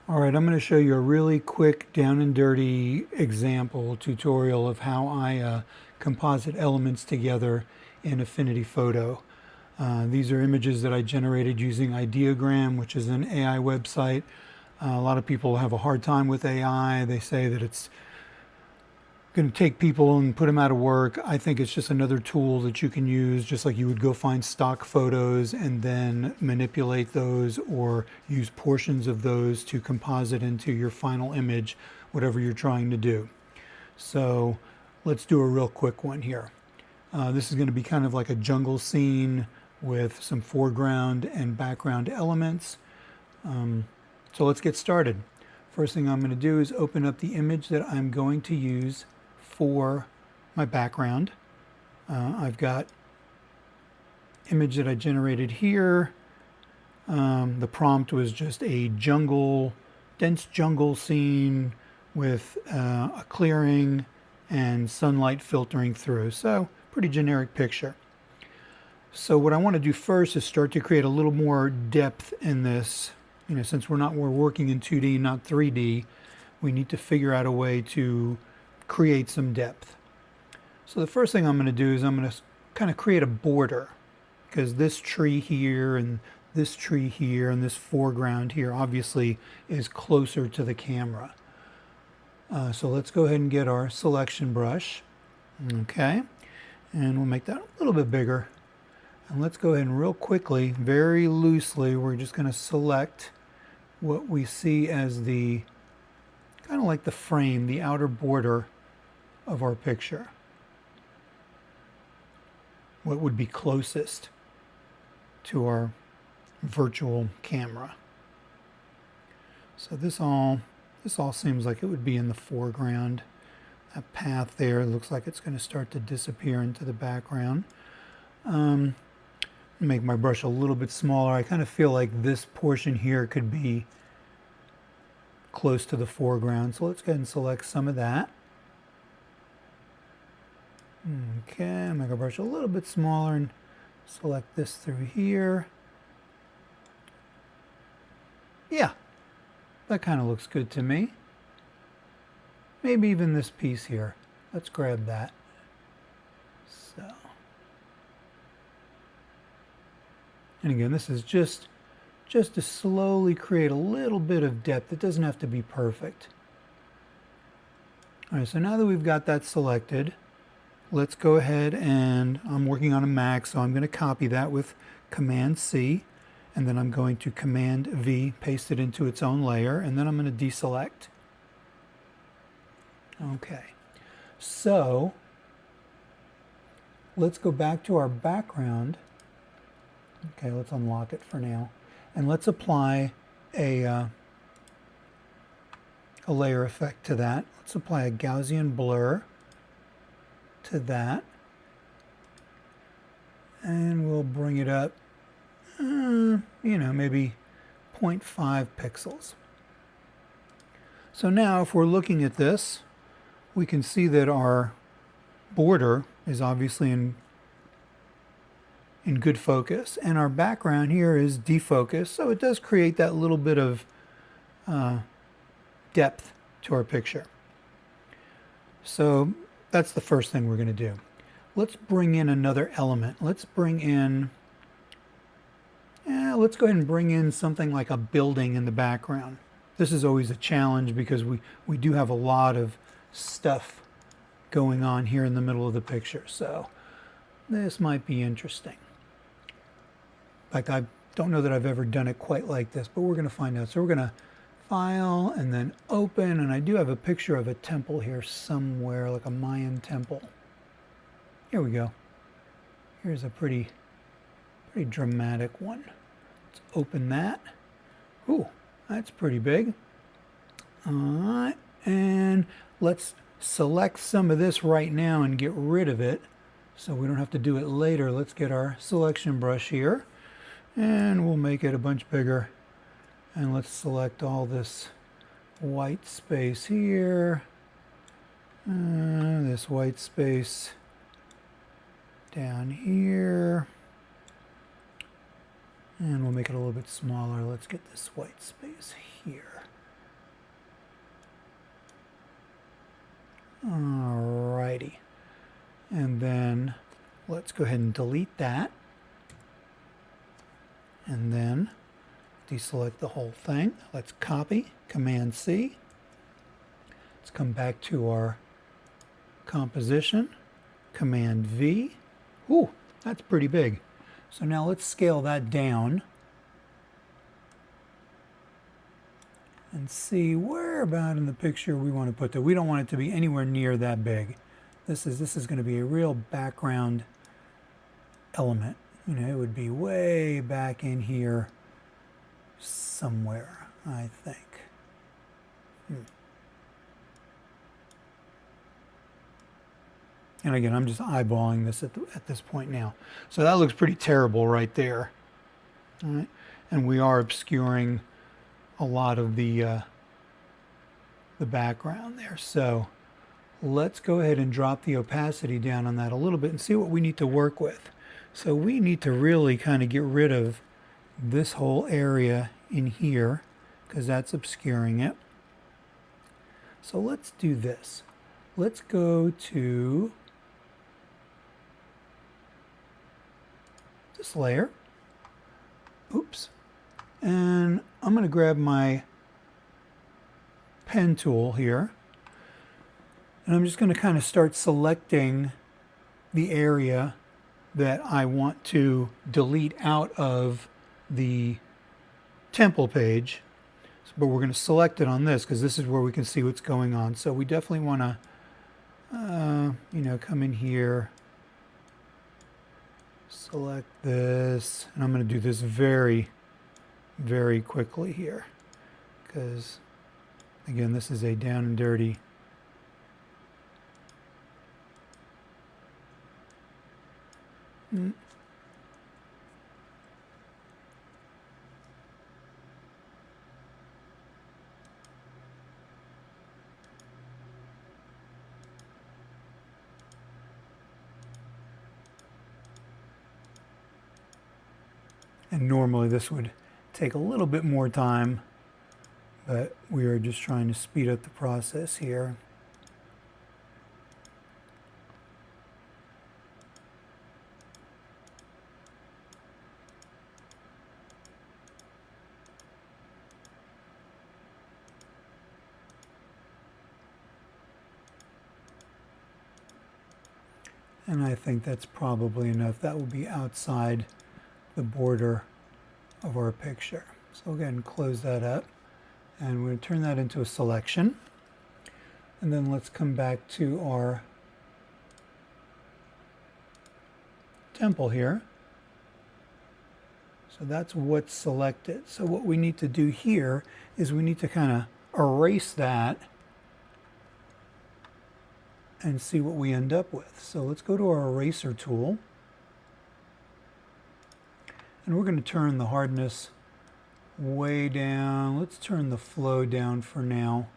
All right, I'm going to show you a really quick down and dirty example tutorial of how I composite elements together in Affinity Photo. These are images that I generated using Ideogram, which is an AI website. A lot of people have a hard time with AI. They say that it's going to take people and put them out of work. I think it's just another tool that you can use, just like you would go find stock photos and then manipulate those or use portions of those to composite into your final image, whatever you're trying to do. So let's do a real quick one here. This is going to be kind of like a jungle scene with some foreground and background elements. So let's get started. First thing I'm going to do is open up the image that I'm going to use for my background. I've got image that I generated here. The prompt was just a dense jungle scene with a clearing and sunlight filtering through. So pretty generic picture. So what I want to do first is start to create a little more depth in this. You know, since we're working in 2D, not 3D, we need to figure out a way to create some depth. So the first thing I'm going to do is I'm going to kind of create a border, because this tree here and this tree here and this foreground here obviously is closer to the camera. So let's go ahead and get our selection brush. Okay, and we'll make that a little bit bigger. And let's go ahead and real quickly, very loosely, we're just going to select what we see as the kind of like the frame, the outer border of our picture. What would be closest to our virtual camera. So this all seems like it would be in the foreground. That path there looks like it's going to start to disappear into the background. Make my brush a little bit smaller. I kind of feel like this portion here could be close to the foreground. So let's go ahead and select some of that. Okay, make our brush a little bit smaller and select this through here. Yeah, that kind of looks good to me. Maybe even this piece here. Let's grab that. So, and again, this is just to slowly create a little bit of depth. It doesn't have to be perfect. All right, so now that we've got that selected, let's go ahead and I'm working on a Mac, so I'm going to copy that with Command C, and then I'm going to Command V, paste it into its own layer, and then I'm going to deselect. Okay, so let's go back to our background. Okay, let's unlock it for now, and let's apply a layer effect to that. Let's apply a Gaussian blur to that, and we'll bring it up, you know, maybe 0.5 pixels. So now if we're looking at this, we can see that our border is obviously in good focus, and our background here is defocused, so it does create that little bit of depth to our picture. So that's the first thing we're going to do. Let's bring in another element. Let's bring in, let's go ahead and bring in something like a building in the background. This is always a challenge because we do have a lot of stuff going on here in the middle of the picture. So this might be interesting. In fact, I don't know that I've ever done it quite like this, but we're going to find out. So we're going to File and then Open, and I do have a picture of a temple here somewhere, like a Mayan temple. Here we go. Here's a pretty dramatic one. Let's open that. Ooh, that's pretty big. All right, and let's select some of this right now and get rid of it so we don't have to do it later. Let's get our selection brush here, and we'll make it a bunch bigger. And let's select all this white space here, this white space down here, and we'll make it a little bit smaller. Let's get this white space here. Let's go ahead and delete that. And then deselect the whole thing. Let's copy, Command C. Let's come back to our composition, Command V. Ooh, that's pretty big. So now let's scale that down and see where about in the picture we want to put that. We don't want it to be anywhere near that big. This is going to be a real background element. You know, it would be way back in here somewhere, I think. And again, I'm just eyeballing this at this point now. So that looks pretty terrible right there. All right. And we are obscuring a lot of the background there. So let's go ahead and drop the opacity down on that a little bit and see what we need to work with. So we need to really kind of get rid of this whole area in here because that's obscuring it. So let's do this. Let's go to this layer. Oops. And I'm going to grab my pen tool here. And I'm just going to kind of start selecting the area that I want to delete out of the temple page. But we're going to select it on this because this is where we can see what's going on. So we definitely want to, you know, come in here, select this, and I'm going to do this very, very quickly here because, again, this is a down and dirty and normally this would take a little bit more time, but we are just trying to speed up the process here. And I think that's probably enough. That will be outside the border of our picture. So we'll go ahead and close that up. And we're going to turn that into a selection. And then let's come back to our temple here. So that's what's selected. So what we need to do here is we need to kind of erase that and see what we end up with. So let's go to our eraser tool. And we're going to turn the hardness way down. Let's turn the flow down for now.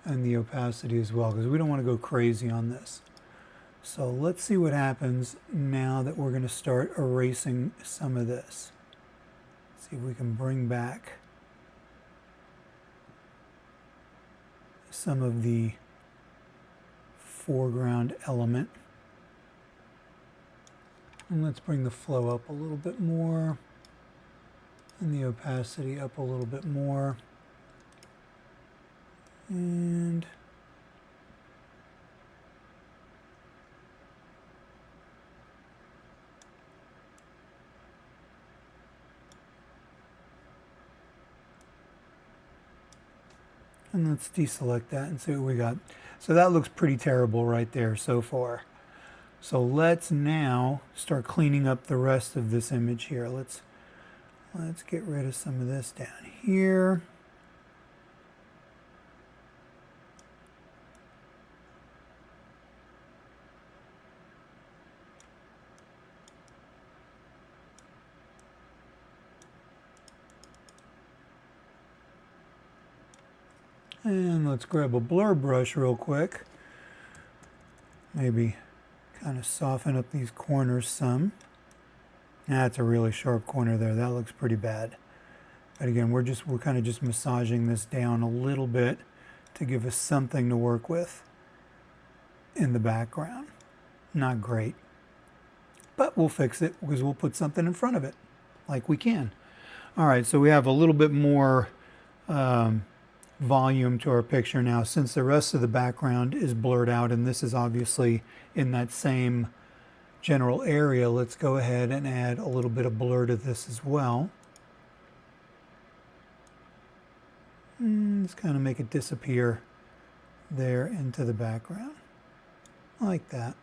And the opacity as well, because we don't want to go crazy on this. So let's see what happens now that we're going to start erasing some of this. See if we can bring back some of the foreground element. And let's bring the flow up a little bit more and the opacity up a little bit more. And let's deselect that and see what we got. So that looks pretty terrible right there so far. So let's now start cleaning up the rest of this image here. Let's get rid of some of this down here. And let's grab a blur brush real quick. Maybe kind of soften up these corners some. That's a really sharp corner there. That looks pretty bad. But again, we're kind of just massaging this down a little bit to give us something to work with in the background. Not great. but we'll fix it because we'll put something in front of it like we can. All right, so we have a little bit more volume to our picture now, since the rest of the background is blurred out, and this is obviously in that same general area. Let's go ahead and add a little bit of blur to this as well. Let's kind of make it disappear there into the background, like that.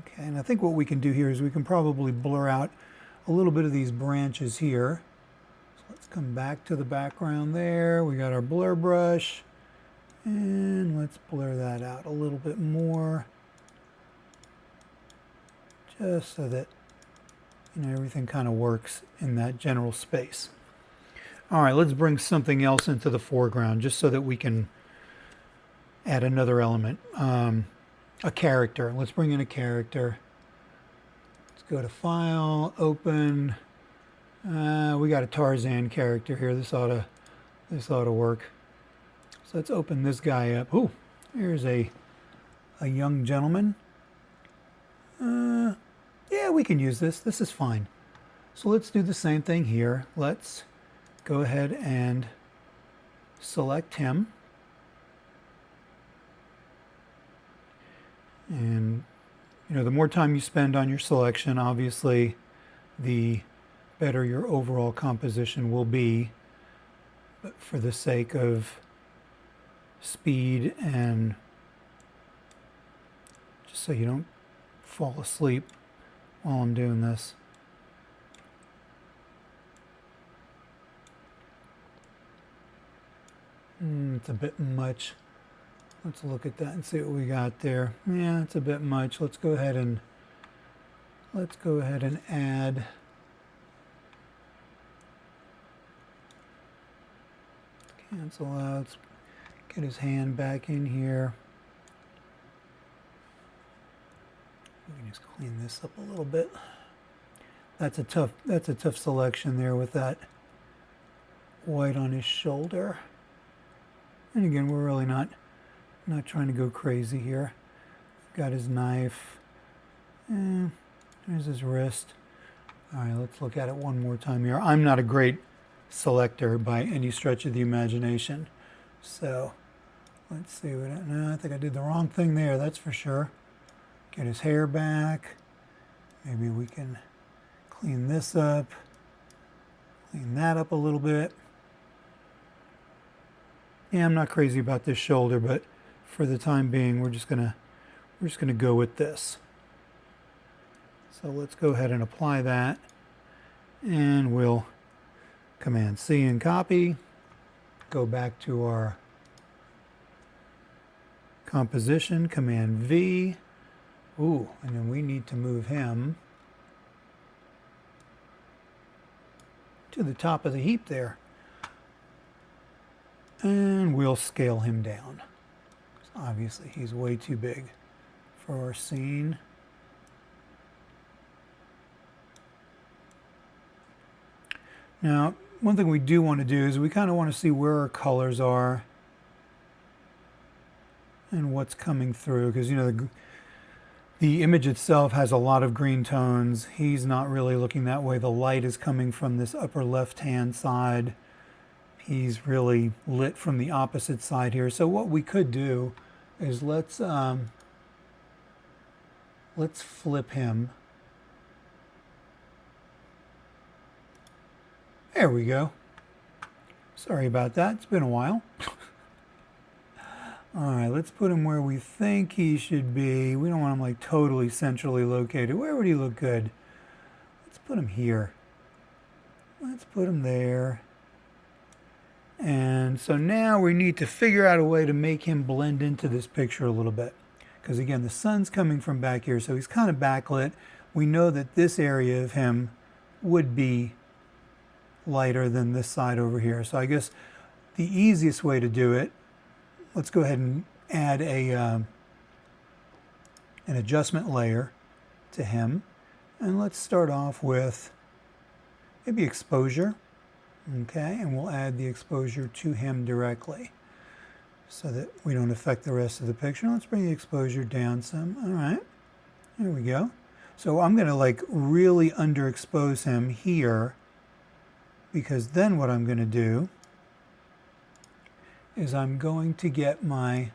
Okay, and I think what we can do here is we can probably blur out a little bit of these branches here. So let's come back to the background there. We got our blur brush, and let's blur that out a little bit more, just so that, you know, everything kind of works in that general space. All right, let's bring something else into the foreground just so that we can add another element. A character. Let's bring in a character. Let's go to File, Open. We got a Tarzan character here. This ought to work. So let's open this guy up. Ooh, here's a young gentleman. Yeah, we can use this. This is fine. So let's do the same thing here. Let's go ahead and select him. And, you know, the more time you spend on your selection, obviously, the better your overall composition will be. But for the sake of speed and just so you don't fall asleep while I'm doing this, it's a bit much. Let's look at that and see what we got there. Yeah, it's a bit much. Let's go ahead and add cancel out. Let's get his hand back in here. We can just clean this up a little bit. That's a tough selection there with that white on his shoulder. And again, we're really not trying to go crazy here. Got his knife. There's his wrist. All right, let's look at it one more time here. I'm not a great selector by any stretch of the imagination. So let's see what no, I think I did the wrong thing there, that's for sure. Get his hair back. Maybe we can clean this up. Clean that up a little bit. Yeah, I'm not crazy about this shoulder, but for the time being, we're just gonna go with this. So let's go ahead and apply that, and we'll Command C and copy. Go back to our composition, Command V. Ooh, and then we need to move him to the top of the heap there. And we'll scale him down. Obviously, he's way too big for our scene. Now, one thing we do want to do is we kind of want to see where our colors are and what's coming through, because, you know, the image itself has a lot of green tones. He's not really looking that way. The light is coming from this upper left-hand side. He's really lit from the opposite side here. So what we could do is let's flip him. There we go. Sorry about that. It's been a while. All right, let's put him where we think he should be. We don't want him like totally centrally located. Where would he look good? Let's put him here. Let's put him there. And so now we need to figure out a way to make him blend into this picture a little bit. Because again, the sun's coming from back here, so he's kind of backlit. We know that this area of him would be lighter than this side over here. So I guess the easiest way to do it, let's go ahead and add an adjustment layer to him. And let's start off with maybe exposure. Okay, and we'll add the exposure to him directly so that we don't affect the rest of the picture. Let's bring the exposure down some. All right, there we go. So I'm going to like really underexpose him here, because then what I'm going to do is I'm going to get my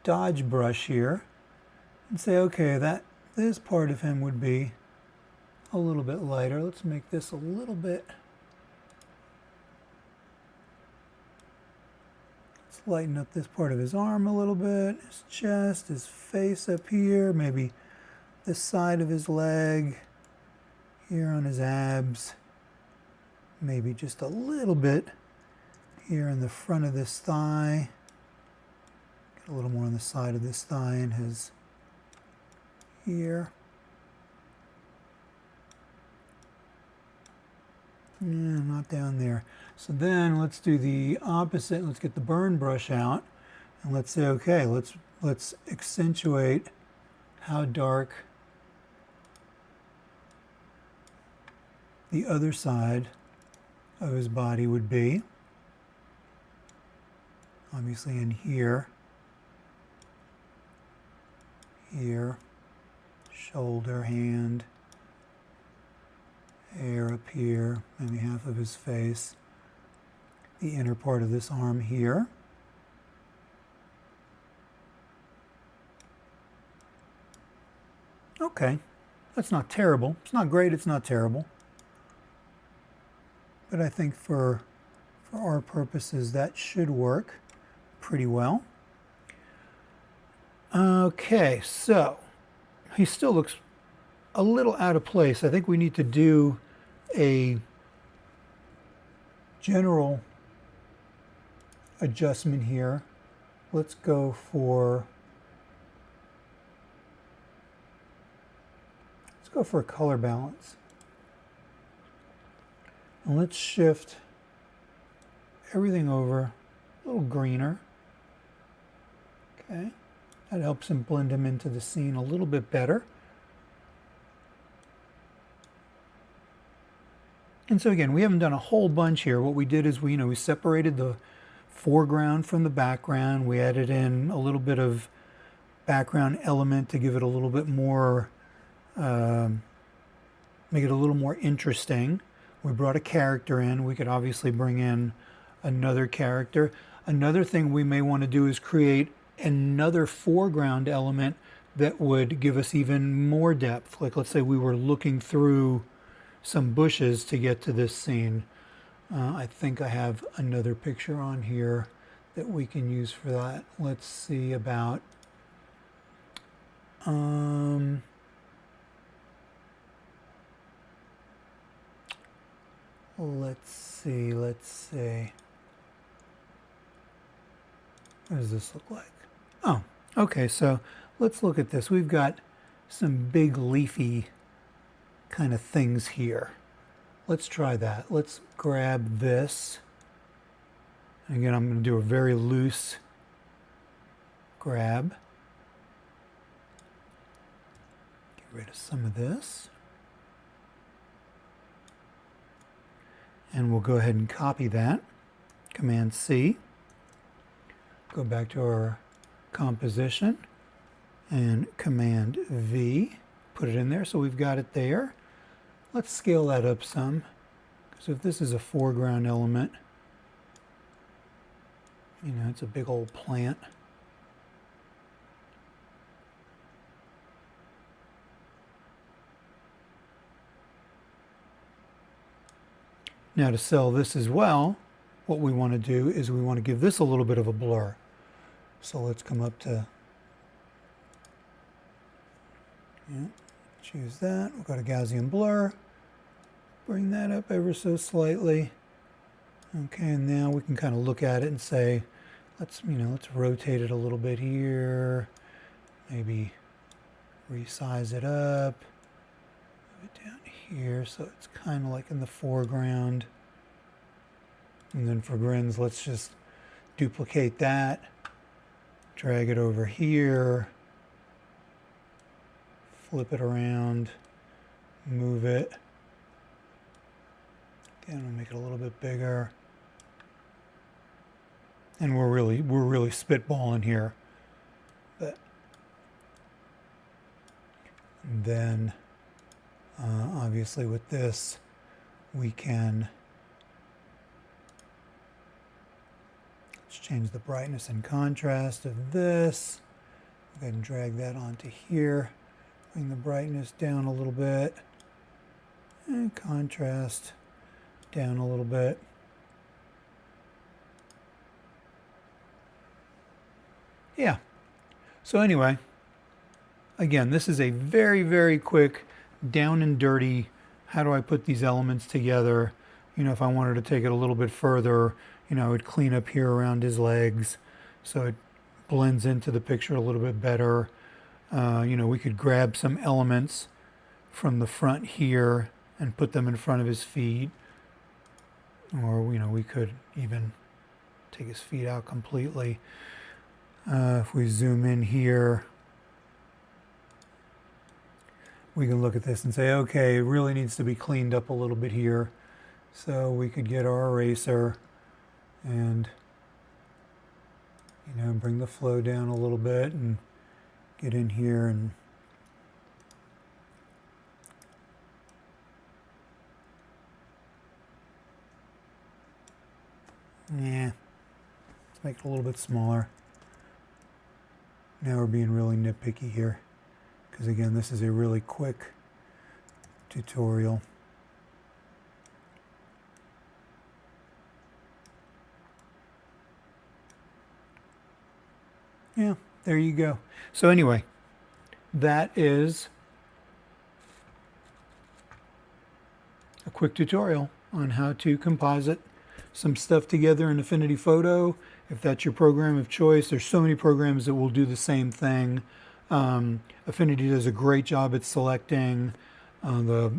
dodge brush here and say, okay, that this part of him would be a little bit lighter. Let's make this a little bit. Let's lighten up this part of his arm a little bit, his chest, his face up here, maybe this side of his leg, here on his abs, maybe just a little bit here in the front of this thigh, get a little more on the side of this thigh and his here. Yeah, not down there. So then let's do the opposite. Let's get the burn brush out and let's say, okay, let's accentuate how dark the other side of his body would be. Obviously in here, shoulder, hand, hair up here, maybe half of his face, the inner part of this arm here. Okay, that's not terrible. It's not great, it's not terrible. But I think for our purposes, that should work pretty well. Okay, so he still looks a little out of place. I think we need to do a general adjustment here. Let's go for a color balance. And let's shift everything over a little greener. Okay, that helps him blend him into the scene a little bit better. And so again, we haven't done a whole bunch here. What we did is we separated the foreground from the background. We added in a little bit of background element to give it a little bit more, make it a little more interesting. We brought a character in. We could obviously bring in another character. Another thing we may want to do is create another foreground element that would give us even more depth. Like let's say we were looking through some bushes to get to this scene. I think I have another picture on here that we can use for that. Let's see about let's see. What does this look like? Oh, okay, so let's look at this. We've got some big leafy kind of things here. Let's try that. Let's grab this. Again, I'm going to do a very loose grab. Get rid of some of this. And we'll go ahead and copy that. Command C. Go back to our composition and Command V. Put it in there so we've got it there. Let's scale that up some. So if this is a foreground element, it's a big old plant. Now to sell this as well, what we want to do is we want to give this a little bit of a blur. So let's come up to, choose that. We'll go to Gaussian blur, bring that up ever so slightly. Okay, and now we can kind of look at it and say, let's rotate it a little bit here, maybe resize it up, move it down here so it's kind of like in the foreground. And then for grins, let's just duplicate that, drag it over here, flip it around, move it. Again, we'll make it a little bit bigger. and we're really spitballing here. But then obviously with this we can, let's change the brightness and contrast of this. Go ahead and drag that onto here. Bring the brightness down a little bit and contrast down a little bit. Yeah. So anyway, again, this is a very quick, down and dirty, how do I put these elements together? You know, if I wanted to take it a little bit further, you know, I would clean up here around his legs so it blends into the picture a little bit better. You know, we could grab some elements from the front here and put them in front of his feet. Or, you know, we could even take his feet out completely. If we zoom in here, we can look at this and say, okay, it really needs to be cleaned up a little bit here. So we could get our eraser and, you know, bring the flow down a little bit and get in here and let's make it a little bit smaller. Now we're being really nitpicky here, because again, this is a really quick tutorial. Yeah, there you go. So anyway, that is a quick tutorial on how to composite some stuff together in Affinity Photo. If that's your program of choice, there's so many programs that will do the same thing. Affinity does a great job at selecting. The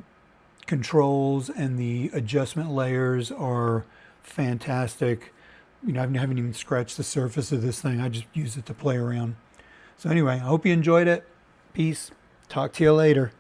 controls and the adjustment layers are fantastic. You know, I haven't even scratched the surface of this thing. I just use it to play around. So anyway, I hope you enjoyed it. Peace. Talk to you later.